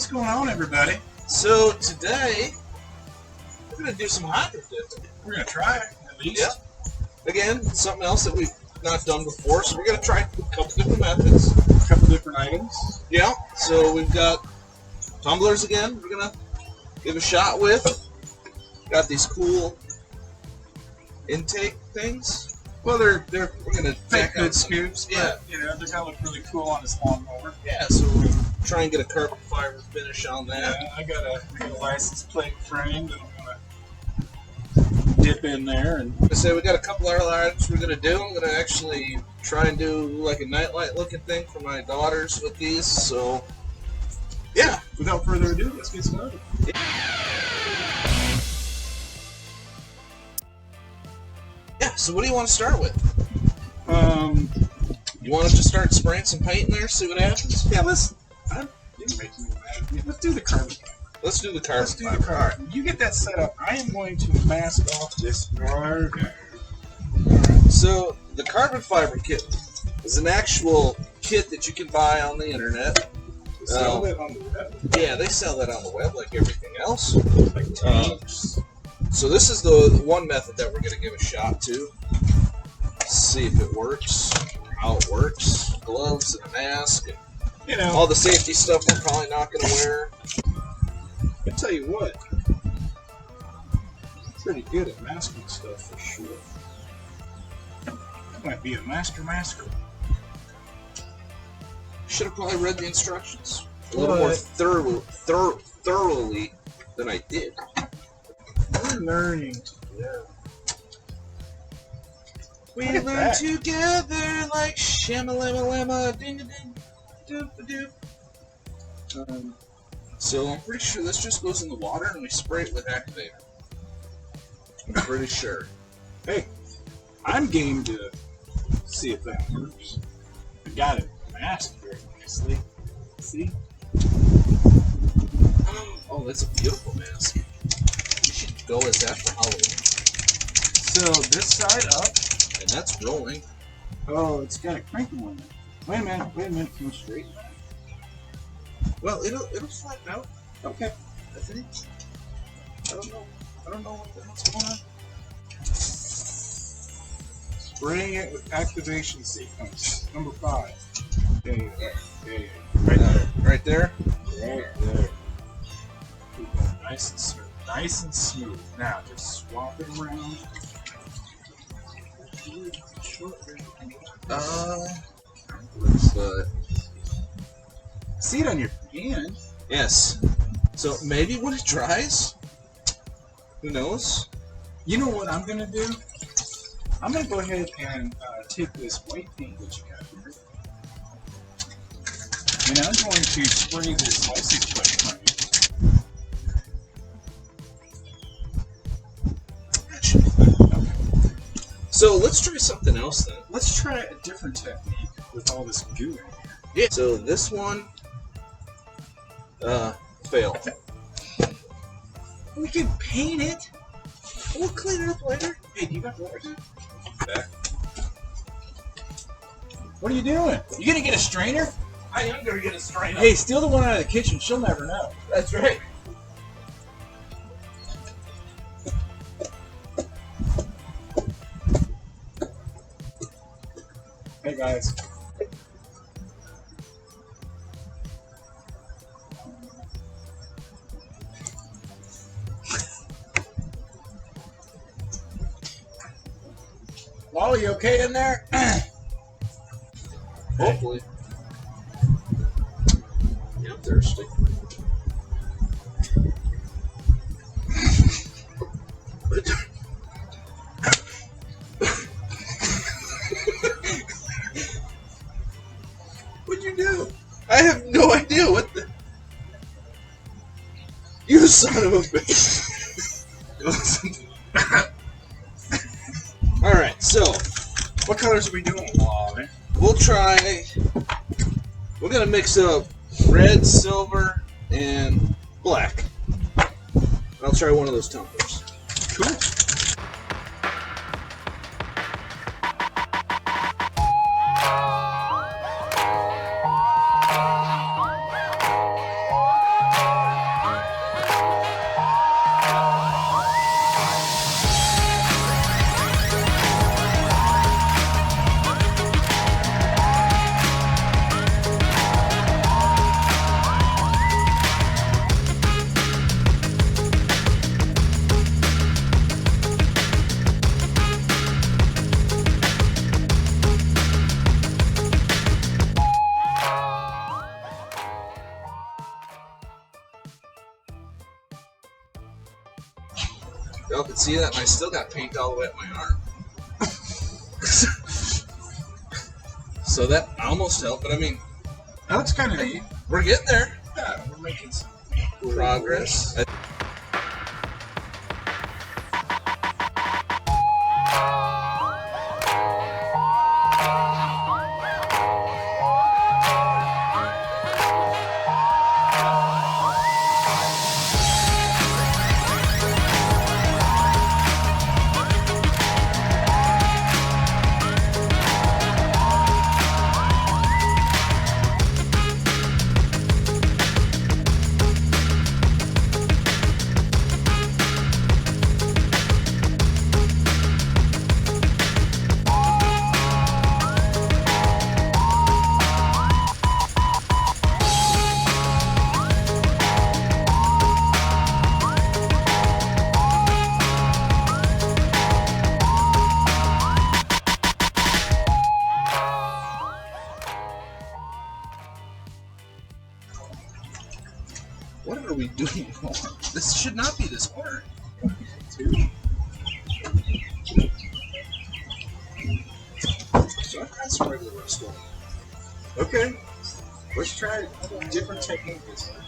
What's going on, everybody? So today we're gonna do some hydro dipping. We're gonna try it, at least. Yeah. Again, something else that we've not done before, so we're gonna try a couple different methods. A couple different items. Yeah. So we've got tumblers again. We're gonna give a shot with. Got these cool intake things. Well, they're We're gonna fake tack on good some- scoops, Yeah. but they're gonna look really cool on this lawnmower. Yeah. So we're gonna try and get a carbon fiber finish on that. Yeah, I got a license plate frame that I'm gonna dip in there, and I say we got a couple other items we're gonna do. I'm gonna actually try and do like a nightlight looking thing for my daughters with these. So yeah. without further ado, let's get started. Yeah. So what do you want to start with? You want us to start spraying some paint in there, see what happens? Yeah, you're making me mad. Let's do the carbon fiber. Let's do the carbon Let's do the fiber. carbon. You get that set up. I am going to mask off this wire. So the carbon fiber kit is an actual kit that you can buy on the internet. Sell it on the web. Yeah, they sell that on the web like everything else. Like tapes. So this is the one method that we're going to give a shot to. See if it works, how it works. Gloves and a mask, and You know, all the safety stuff we're probably not going to wear. I tell you what, pretty good at masking stuff for sure. That might be a master masker. Should have probably read the instructions a little more thoroughly than I did. We're learning. Yeah. We Look at learn that. together like shamalama ding ding doop doop. So I'm pretty sure this just goes in the water and we spray it with activator. I'm pretty sure. Hey, I'm game to see if that works. I got it masked very nicely. See? Oh, that's a beautiful mask. You should go as that for Halloween. So this side up. And that's rolling. Oh, it's got a crinkle in it. Wait a minute, come straight. Well, it'll flatten out. Okay. I think. I don't know what the hell's going on. Spraying it with activation sequence. Number 5. There you go. There you go. Right there. Right there. Right there. Keep that nice and smooth. Nice and smooth. Now just swap it around. See it on your hand. Yes. So maybe when it dries, who knows? You know what I'm gonna do? I'm gonna go ahead and take this white paint that you got here, and I'm going to spray this license plate on you. That should be fine. So let's try something else then. Let's try a different technique with all this goo in here. Yeah. So this one, failed. We can paint it. We'll clean it up later. Hey, do you got water? Back. What are you doing? You gonna get a strainer? I am gonna get a strainer. Hey, steal the one out of the kitchen. She'll never know. That's right. Hey guys. Wally, you okay in there? Hopefully. Yeah, I'm thirsty. What'd you do? I have no idea what the. You son of a bitch. Alright, so What colors are we doing, Wally? we'll try. We're gonna mix up red, silver, and black. I'll try one of those tumblers. Cool. Y'all can see that, and I still got paint all the way up my arm. So that almost helped, but I mean, That looks kind of neat. we're getting there. Yeah, we're making some Progress. What are we doing wrong? This should not be this hard. So I've got some regular rust on. Okay, let's try a different technique this time.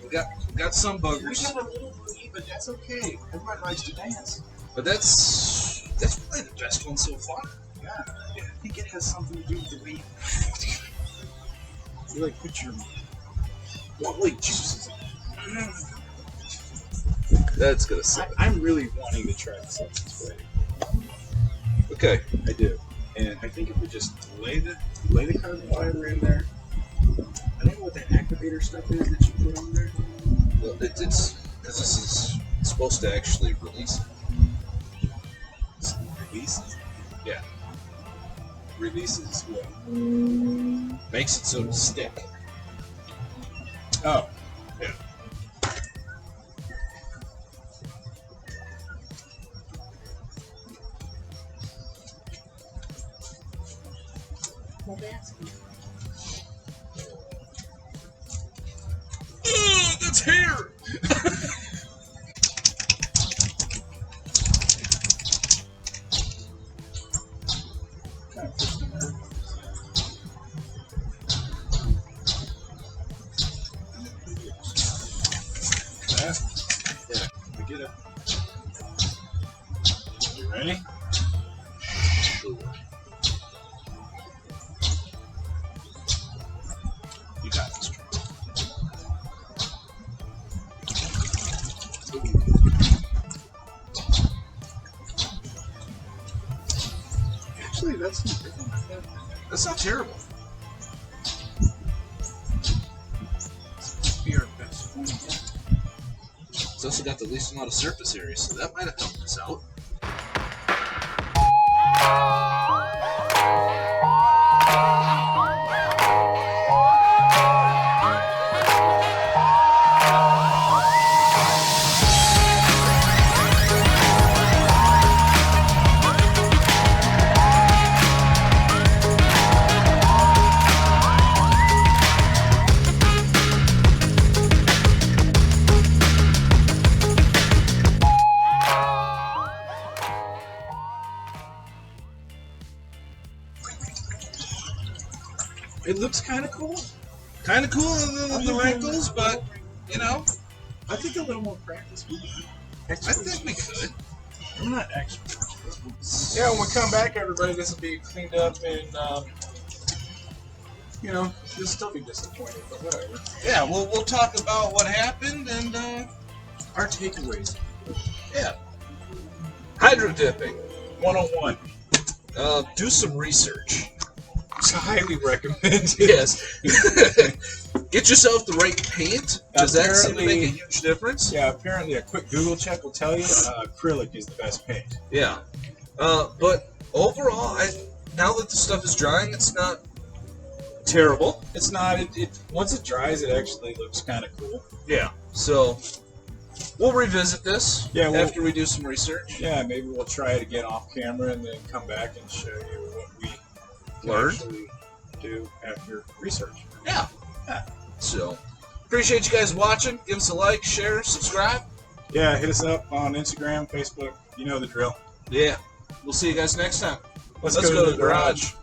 We got some We buggers, got a little bleed, but that's okay. Everybody likes to dance. but that's probably the best one so far. Yeah, I think it has something to do with the way you like put your wobbly juices in. That's gonna suck. I'm really wanting to try the substance play. Okay. I do, and I think if we just lay the carbon fiber in there. I don't know what that activator stuff is that you put on there. Well, it's because this is supposed to actually release it. Releases. Yeah. Releases what? Makes it so to stick. Oh. Yeah. Well, that's good. Ugh, that's hair! Kind of puts the nerve. Yeah. We get it. You ready? Sure. You got this, Charlie. Actually, that's not bad. That's not terrible. Be our best one yet. It's also got the least amount of surface area, so that might have helped us out. It looks kind of cool. Kind of cool than the wrinkles, but you know, I think a little more practice would be I think we could. I'm not expert. Yeah, when we come back, everybody, this will be cleaned up and, you know, you'll still be disappointed, but whatever. Yeah, we'll talk about what happened and Our takeaways. yeah, hydro dipping. 101. Do some research. It's highly recommended. Yes. Get yourself the right paint. Does that seem to make a huge difference? Yeah, apparently a quick Google check will tell you acrylic is the best paint. Yeah. But overall, now that the stuff is drying, it's not terrible. It's not. It once it dries, it actually looks kind of cool. Yeah. So we'll revisit this after we do some research. Yeah, maybe we'll try it again off camera and then come back and show you what we can Learned. actually do after research. Yeah. So appreciate you guys watching. Give us a like, share, subscribe. Yeah, hit us up on Instagram, Facebook. You know the drill. Yeah. We'll see you guys next time. Let's go to the garage.